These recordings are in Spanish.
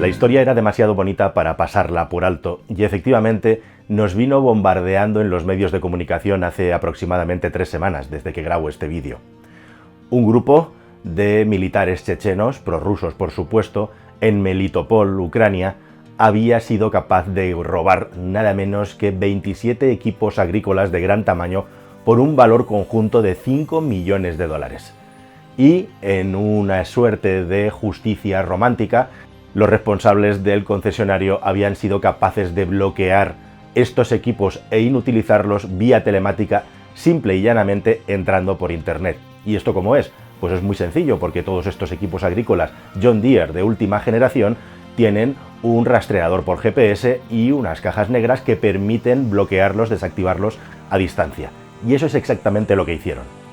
La historia era demasiado bonita para pasarla por alto y efectivamente nos vino bombardeando en los medios de comunicación hace aproximadamente 3 semanas desde que grabo este vídeo. Un grupo de militares chechenos, prorrusos por supuesto, en Melitopol, Ucrania, había sido capaz de robar nada menos que 27 equipos agrícolas de gran tamaño por un valor conjunto de 5 millones de dólares. Y en una suerte de justicia romántica, los responsables del concesionario habían sido capaces de bloquear estos equipos e inutilizarlos vía telemática, simple y llanamente entrando por internet. ¿Y esto cómo es? Pues es muy sencillo, porque todos estos equipos agrícolas John Deere de última generación tienen un rastreador por GPS y unas cajas negras que permiten bloquearlos, desactivarlos a distancia. Y eso es exactamente lo que hicieron.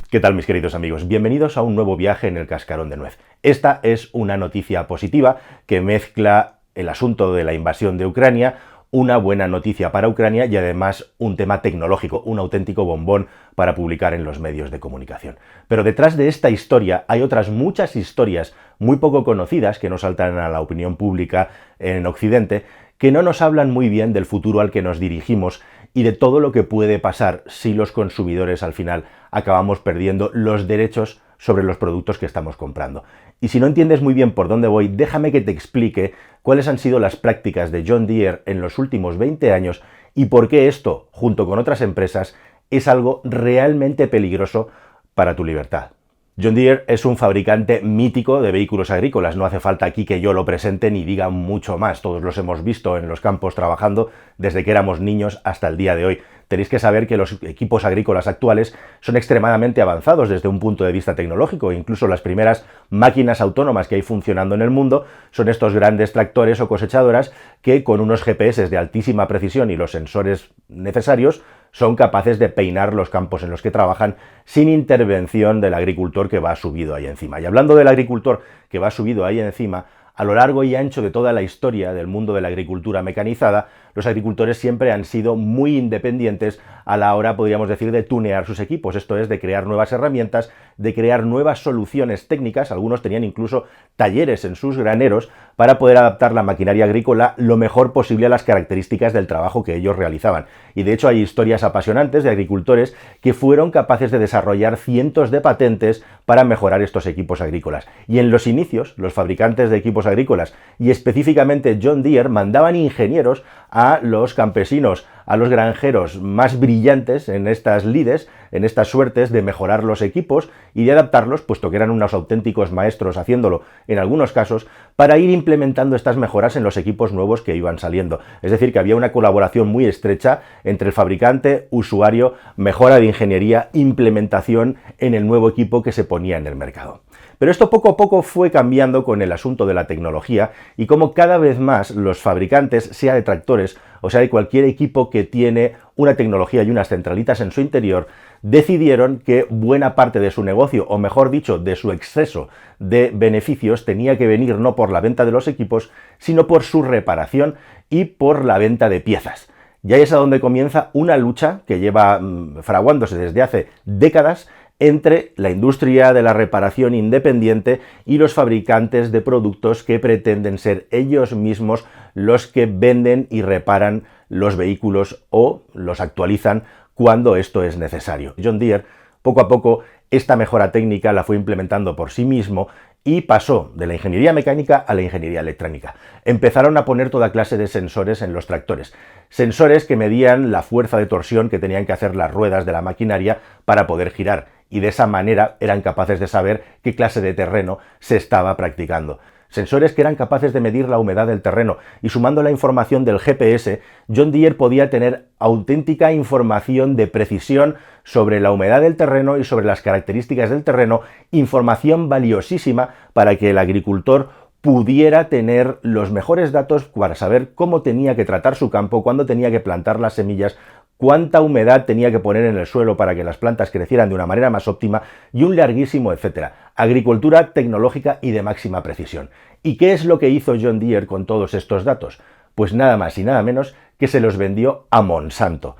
¿Qué tal, mis queridos amigos? Bienvenidos a un nuevo viaje en el cascarón de nuez. Esta es una noticia positiva que mezcla el asunto de la invasión de Ucrania, una buena noticia para Ucrania y además un tema tecnológico, un auténtico bombón para publicar en los medios de comunicación. Pero detrás de esta historia hay otras muchas historias muy poco conocidas que no saltan a la opinión pública en Occidente, que no nos hablan muy bien del futuro al que nos dirigimos y de todo lo que puede pasar si los consumidores al final acabamos perdiendo los derechos sobre los productos que estamos comprando. Y si no entiendes muy bien por dónde voy, déjame que te explique cuáles han sido las prácticas de John Deere en los últimos 20 años y por qué esto, junto con otras empresas, es algo realmente peligroso para tu libertad. John Deere es un fabricante mítico de vehículos agrícolas, no hace falta aquí que yo lo presente ni diga mucho más, todos los hemos visto en los campos trabajando desde que éramos niños hasta el día de hoy. Tenéis que saber que los equipos agrícolas actuales son extremadamente avanzados desde un punto de vista tecnológico, incluso las primeras máquinas autónomas que hay funcionando en el mundo son estos grandes tractores o cosechadoras que con unos GPS de altísima precisión y los sensores necesarios son capaces de peinar los campos en los que trabajan sin intervención del agricultor que va subido ahí encima. Y hablando del agricultor que va subido ahí encima, a lo largo y ancho de toda la historia del mundo de la agricultura mecanizada, los agricultores siempre han sido muy independientes a la hora, podríamos decir, de tunear sus equipos, esto es, de crear nuevas herramientas, de crear nuevas soluciones técnicas. Algunos tenían incluso talleres en sus graneros para poder adaptar la maquinaria agrícola lo mejor posible a las características del trabajo que ellos realizaban. Y de hecho hay historias apasionantes de agricultores que fueron capaces de desarrollar cientos de patentes para mejorar estos equipos agrícolas. Y en los inicios, los fabricantes de equipos agrícolas, y específicamente John Deere, mandaban ingenieros a los campesinos, a los granjeros más brillantes en estas lides, en estas suertes de mejorar los equipos y de adaptarlos, puesto que eran unos auténticos maestros haciéndolo en algunos casos, para ir implementando estas mejoras en los equipos nuevos que iban saliendo. Es decir, que había una colaboración muy estrecha entre el fabricante, usuario, mejora de ingeniería, implementación en el nuevo equipo que se ponía en el mercado. Pero esto poco a poco fue cambiando con el asunto de la tecnología y como cada vez más los fabricantes, sea de tractores o sea de cualquier equipo que tiene una tecnología y unas centralitas en su interior, decidieron que buena parte de su negocio, o mejor dicho, de su exceso de beneficios, tenía que venir no por la venta de los equipos, sino por su reparación y por la venta de piezas. Y ahí es a donde comienza una lucha que lleva fraguándose desde hace décadas entre la industria de la reparación independiente y los fabricantes de productos que pretenden ser ellos mismos los que venden y reparan los vehículos o los actualizan cuando esto es necesario. John Deere, poco a poco, esta mejora técnica la fue implementando por sí mismo y pasó de la ingeniería mecánica a la ingeniería electrónica. Empezaron a poner toda clase de sensores en los tractores. Sensores que medían la fuerza de torsión que tenían que hacer las ruedas de la maquinaria para poder girar. Y de esa manera eran capaces de saber qué clase de terreno se estaba practicando. Sensores que eran capaces de medir la humedad del terreno y sumando la información del GPS, John Deere podía tener auténtica información de precisión sobre la humedad del terreno y sobre las características del terreno, información valiosísima para que el agricultor pudiera tener los mejores datos para saber cómo tenía que tratar su campo, cuándo tenía que plantar las semillas, cuánta humedad tenía que poner en el suelo para que las plantas crecieran de una manera más óptima y un larguísimo etcétera. Agricultura tecnológica y de máxima precisión. ¿Y qué es lo que hizo John Deere con todos estos datos? Pues nada más y nada menos que se los vendió a Monsanto.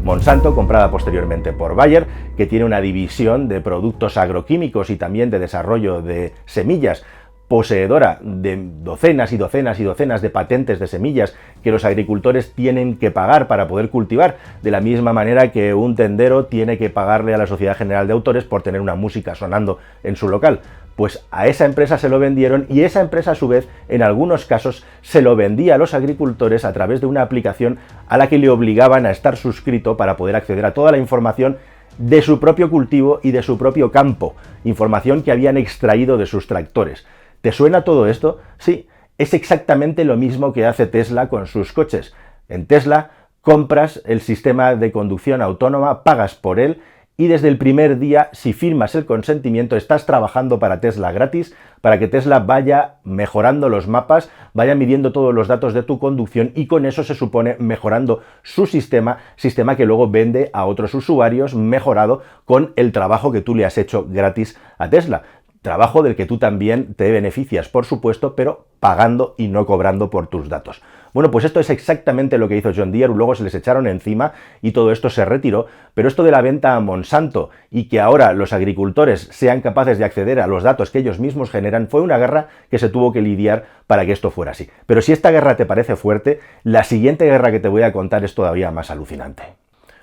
Monsanto, comprada posteriormente por Bayer, que tiene una división de productos agroquímicos y también de desarrollo de semillas, poseedora de docenas y docenas y docenas de patentes de semillas que los agricultores tienen que pagar para poder cultivar, de la misma manera que un tendero tiene que pagarle a la Sociedad General de Autores por tener una música sonando en su local. Pues a esa empresa se lo vendieron y esa empresa a su vez en algunos casos se lo vendía a los agricultores a través de una aplicación a la que le obligaban a estar suscrito para poder acceder a toda la información de su propio cultivo y de su propio campo, información que habían extraído de sus tractores. ¿Te suena todo esto? Sí, es exactamente lo mismo que hace Tesla con sus coches. En Tesla compras el sistema de conducción autónoma, pagas por él y desde el primer día, si firmas el consentimiento, estás trabajando para Tesla gratis, para que Tesla vaya mejorando los mapas, vaya midiendo todos los datos de tu conducción y con eso se supone mejorando su sistema que luego vende a otros usuarios mejorado con el trabajo que tú le has hecho gratis a Tesla. Trabajo del que tú también te beneficias, por supuesto, pero pagando y no cobrando por tus datos. Bueno, pues esto es exactamente lo que hizo John Deere, luego se les echaron encima y todo esto se retiró, pero esto de la venta a Monsanto y que ahora los agricultores sean capaces de acceder a los datos que ellos mismos generan, fue una guerra que se tuvo que lidiar para que esto fuera así. Pero si esta guerra te parece fuerte, la siguiente guerra que te voy a contar es todavía más alucinante.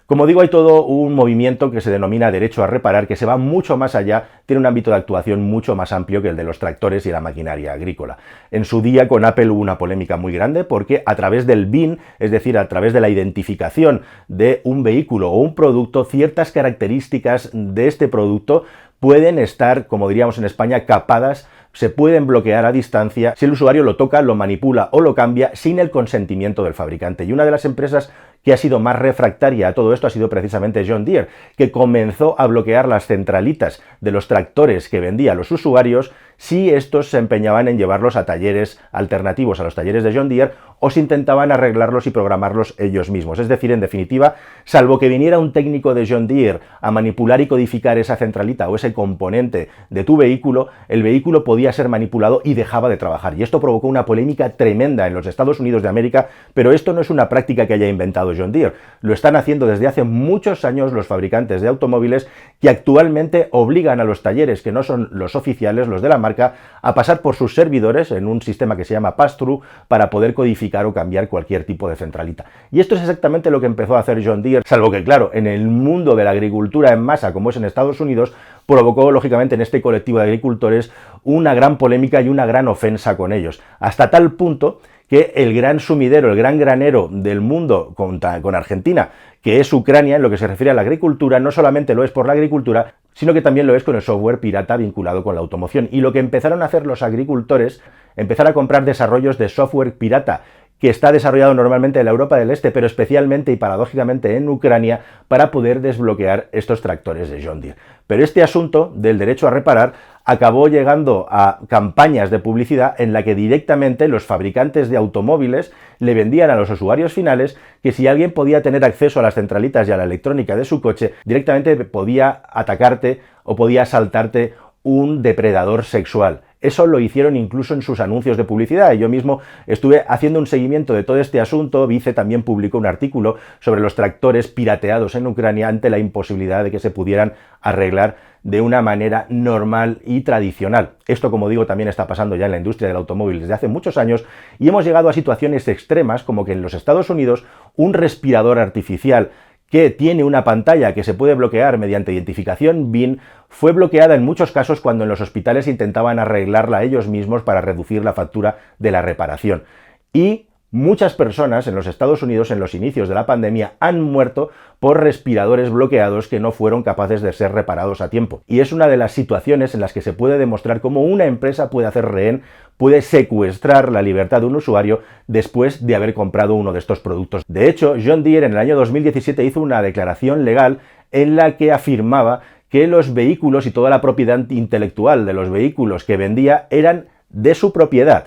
Como digo, hay todo un movimiento que se denomina derecho a reparar, que se va mucho más allá, tiene un ámbito de actuación mucho más amplio que el de los tractores y la maquinaria agrícola. En su día con Apple hubo una polémica muy grande porque a través del BIN, es decir, a través de la identificación de un vehículo o un producto, ciertas características de este producto pueden estar, como diríamos en España, capadas, se pueden bloquear a distancia si el usuario lo toca, lo manipula o lo cambia sin el consentimiento del fabricante. Y una de las empresas que ha sido más refractaria a todo esto ha sido precisamente John Deere, que comenzó a bloquear las centralitas de los tractores que vendía a los usuarios si estos se empeñaban en llevarlos a talleres alternativos a los talleres de John Deere o si intentaban arreglarlos y programarlos ellos mismos. Es decir, en definitiva, salvo que viniera un técnico de John Deere a manipular y codificar esa centralita o ese componente de tu vehículo, el vehículo podía ser manipulado y dejaba de trabajar. Y esto provocó una polémica tremenda en los Estados Unidos de América, pero esto no es una práctica que haya inventado John Deere. Lo están haciendo desde hace muchos años los fabricantes de automóviles que actualmente obligan a los talleres que no son los oficiales, los de la marca, a pasar por sus servidores en un sistema que se llama pass-through para poder codificar o cambiar cualquier tipo de centralita. Y esto es exactamente lo que empezó a hacer John Deere, salvo que, claro, en el mundo de la agricultura en masa, como es en Estados Unidos, provocó, lógicamente, en este colectivo de agricultores una gran polémica y una gran ofensa con ellos, hasta tal punto que el gran sumidero, el gran granero del mundo con Argentina, que es Ucrania, en lo que se refiere a la agricultura, no solamente lo es por la agricultura, sino que también lo es con el software pirata vinculado con la automoción. Y lo que empezaron a hacer los agricultores, empezar a comprar desarrollos de software pirata, que está desarrollado normalmente en la Europa del Este, pero especialmente y paradójicamente en Ucrania, para poder desbloquear estos tractores de John Deere. Pero este asunto del derecho a reparar acabó llegando a campañas de publicidad en la que directamente los fabricantes de automóviles le vendían a los usuarios finales que si alguien podía tener acceso a las centralitas y a la electrónica de su coche, directamente podía atacarte o podía asaltarte un depredador sexual. Eso lo hicieron incluso en sus anuncios de publicidad. Yo mismo estuve haciendo un seguimiento de todo este asunto. Vice también publicó un artículo sobre los tractores pirateados en Ucrania ante la imposibilidad de que se pudieran arreglar de una manera normal y tradicional. Esto, como digo, también está pasando ya en la industria del automóvil desde hace muchos años y hemos llegado a situaciones extremas como que en los Estados Unidos un respirador artificial que tiene una pantalla que se puede bloquear mediante identificación BIN, fue bloqueada en muchos casos cuando en los hospitales intentaban arreglarla ellos mismos para reducir la factura de la reparación. Y muchas personas en los Estados Unidos en los inicios de la pandemia han muerto por respiradores bloqueados que no fueron capaces de ser reparados a tiempo. Y es una de las situaciones en las que se puede demostrar cómo una empresa puede hacer rehén, puede secuestrar la libertad de un usuario después de haber comprado uno de estos productos. De hecho, John Deere en el año 2017 hizo una declaración legal en la que afirmaba que los vehículos y toda la propiedad intelectual de los vehículos que vendía eran de su propiedad,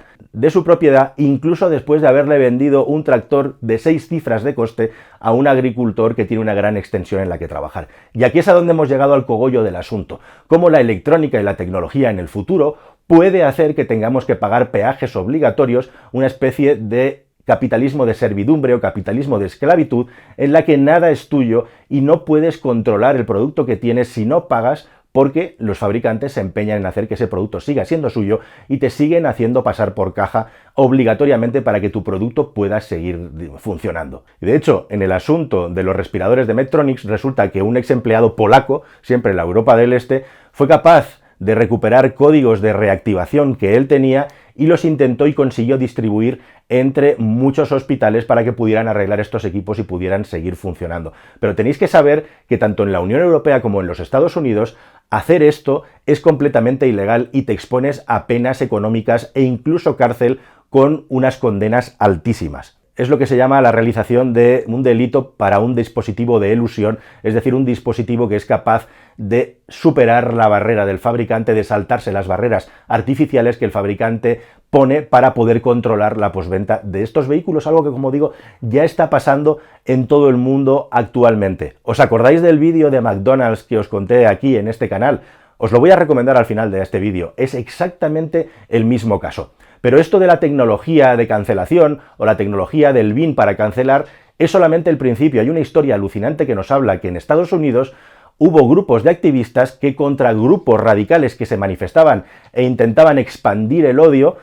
incluso después de haberle vendido un tractor de 6 cifras de coste a un agricultor que tiene una gran extensión en la que trabajar. Y aquí es a donde hemos llegado al cogollo del asunto, cómo la electrónica y la tecnología en el futuro puede hacer que tengamos que pagar peajes obligatorios, una especie de capitalismo de servidumbre o capitalismo de esclavitud, en la que nada es tuyo y no puedes controlar el producto que tienes si no pagas, porque los fabricantes se empeñan en hacer que ese producto siga siendo suyo y te siguen haciendo pasar por caja obligatoriamente para que tu producto pueda seguir funcionando. Y de hecho, en el asunto de los respiradores de Medtronic, resulta que un ex empleado polaco, siempre en la Europa del Este, fue capaz de recuperar códigos de reactivación que él tenía y los intentó y consiguió distribuir entre muchos hospitales para que pudieran arreglar estos equipos y pudieran seguir funcionando. Pero tenéis que saber que tanto en la Unión Europea como en los Estados Unidos hacer esto es completamente ilegal y te expones a penas económicas e incluso cárcel con unas condenas altísimas. Es lo que se llama la realización de un delito para un dispositivo de elusión, es decir, un dispositivo que es capaz de superar la barrera del fabricante, de saltarse las barreras artificiales que el fabricante pone para poder controlar la postventa de estos vehículos, algo que, como digo, ya está pasando en todo el mundo actualmente. ¿Os acordáis del vídeo de McDonald's que os conté aquí en este canal? Os lo voy a recomendar al final de este vídeo. Es exactamente el mismo caso. Pero esto de la tecnología de cancelación o la tecnología del BIN para cancelar es solamente el principio. Hay una historia alucinante que nos habla que en Estados Unidos hubo grupos de activistas que contra grupos radicales que se manifestaban e intentaban expandir el odio,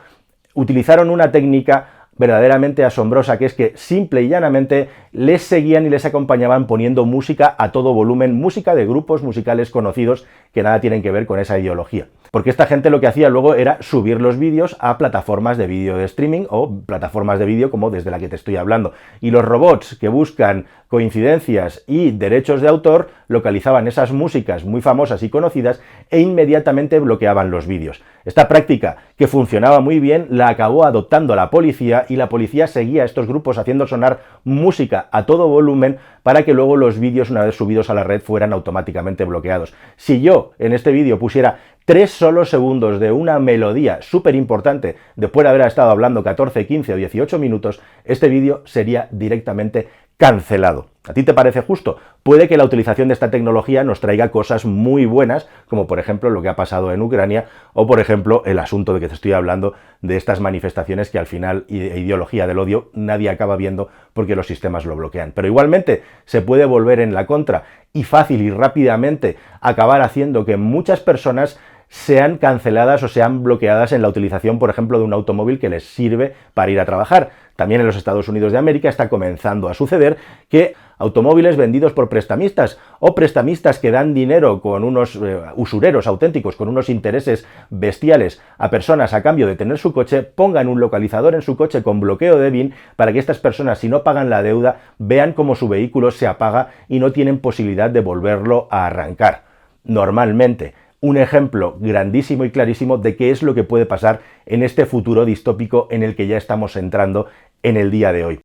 utilizaron una técnica verdaderamente asombrosa, que es que simple y llanamente les seguían y les acompañaban poniendo música a todo volumen, música de grupos musicales conocidos que nada tienen que ver con esa ideología. Porque esta gente lo que hacía luego era subir los vídeos a plataformas de vídeo de streaming o plataformas de vídeo como desde la que te estoy hablando. Y los robots que buscan coincidencias y derechos de autor localizaban esas músicas muy famosas y conocidas e inmediatamente bloqueaban los vídeos. Esta práctica, que funcionaba muy bien, la acabó adoptando la policía y la policía seguía a estos grupos haciendo sonar música a todo volumen para que luego los vídeos, una vez subidos a la red, fueran automáticamente bloqueados. Si yo en este vídeo pusiera 3 solos segundos de una melodía súper importante después de haber estado hablando 14, 15 o 18 minutos, este vídeo sería directamente cancelado. ¿A ti te parece justo? Puede que la utilización de esta tecnología nos traiga cosas muy buenas, como por ejemplo lo que ha pasado en Ucrania, o por ejemplo el asunto de que te estoy hablando de estas manifestaciones que al final, ideología del odio, nadie acaba viendo porque los sistemas lo bloquean. Pero igualmente se puede volver en la contra y fácil y rápidamente acabar haciendo que muchas personas sean canceladas o sean bloqueadas en la utilización, por ejemplo, de un automóvil que les sirve para ir a trabajar. También en los Estados Unidos de América está comenzando a suceder que automóviles vendidos por prestamistas o prestamistas que dan dinero con unos usureros auténticos, con unos intereses bestiales a personas a cambio de tener su coche, pongan un localizador en su coche con bloqueo de BIN para que estas personas, si no pagan la deuda, vean cómo su vehículo se apaga y no tienen posibilidad de volverlo a arrancar. Normalmente, un ejemplo grandísimo y clarísimo de qué es lo que puede pasar en este futuro distópico en el que ya estamos entrando en el día de hoy.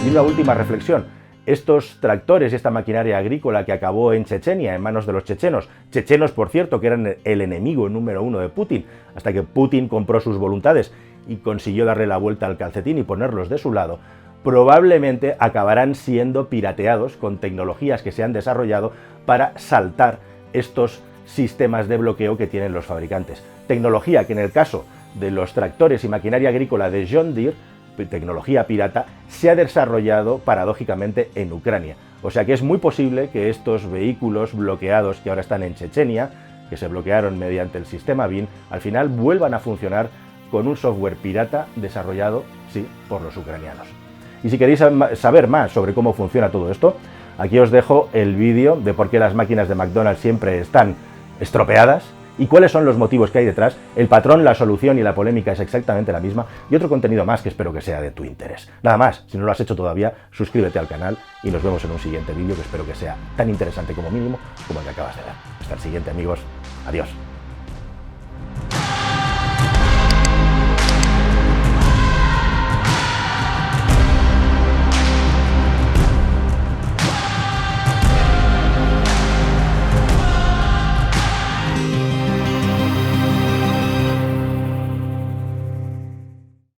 Y una última reflexión. Estos tractores y esta maquinaria agrícola que acabó en Chechenia, en manos de los chechenos, por cierto, que eran el enemigo número 1 de Putin, hasta que Putin compró sus voluntades y consiguió darle la vuelta al calcetín y ponerlos de su lado, probablemente acabarán siendo pirateados con tecnologías que se han desarrollado para saltar estos sistemas de bloqueo que tienen los fabricantes. Tecnología que en el caso de los tractores y maquinaria agrícola de John Deere, tecnología pirata, se ha desarrollado paradójicamente en Ucrania. O sea que es muy posible que estos vehículos bloqueados que ahora están en Chechenia, que se bloquearon mediante el sistema BIN, al final vuelvan a funcionar con un software pirata desarrollado, sí, por los ucranianos. Y si queréis saber más sobre cómo funciona todo esto, aquí os dejo el vídeo de por qué las máquinas de McDonald's siempre están estropeadas y cuáles son los motivos que hay detrás. El patrón, la solución y la polémica es exactamente la misma, y otro contenido más que espero que sea de tu interés. Nada más, si no lo has hecho todavía, suscríbete al canal y nos vemos en un siguiente vídeo que espero que sea tan interesante como mínimo como el que acabas de ver. Hasta el siguiente, amigos. Adiós.